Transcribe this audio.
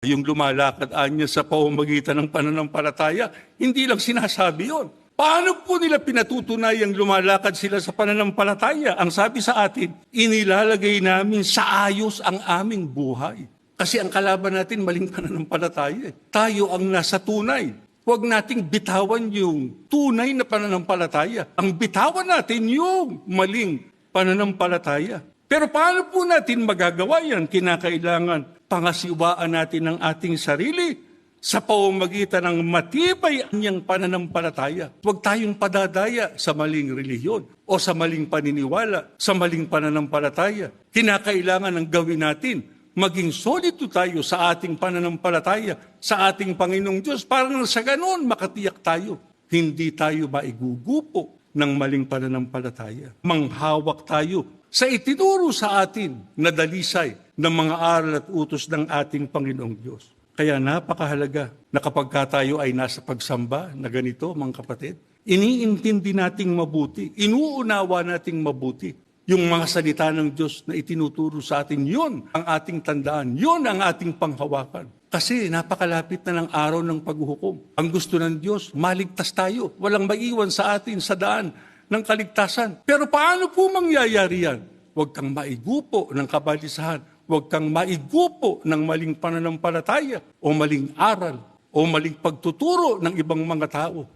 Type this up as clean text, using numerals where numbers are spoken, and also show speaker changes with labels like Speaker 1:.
Speaker 1: Yung lumalakad niya sa pamamagitan ng pananampalataya, hindi lang sinasabi yon. Paano po nila pinatutunayang lumalakad sila sa pananampalataya? Ang sabi sa atin, inilalagay namin sa ayos ang aming buhay. Kasi ang kalaban natin, maling pananampalataya. Tayo ang nasa tunay. Huwag nating bitawan yung tunay na pananampalataya. Ang bitawan natin yung maling pananampalataya. Pero paano po natin magagawa yan? Kinakailangan pangasiwaan natin ang ating sarili sa pamamagitan ng matibay niyang pananampalataya. Huwag tayong padadaya sa maling relihiyon o sa maling paniniwala, sa maling pananampalataya. Kinakailangan ng gawin natin, maging solido tayo sa ating pananampalataya, sa ating Panginoong Diyos, para nang sa ganoon makatiyak tayo. Hindi tayo maigugupo ng maling pananampalataya. Manghawak tayo sa itinuro sa atin na dalisay ng mga aral at utos ng ating Panginoong Diyos. Kaya napakahalaga na kapag tayo ay nasa pagsamba na ganito, mga kapatid, iniintindi nating mabuti, inuunawa nating mabuti yung mga salita ng Diyos na itinuturo sa atin. Yun ang ating tandaan, yun ang ating panghawakan. Kasi napakalapit na ng araw ng paghuhukom. Ang gusto ng Diyos, maligtas tayo. Walang maiwan sa atin sa daan ng kaligtasan. Pero paano po mangyayari yan? Huwag kang maigupo ng kabalisahan. Huwag kang maigupo ng maling pananampalataya o maling aral o maling pagtuturo ng ibang mga tao.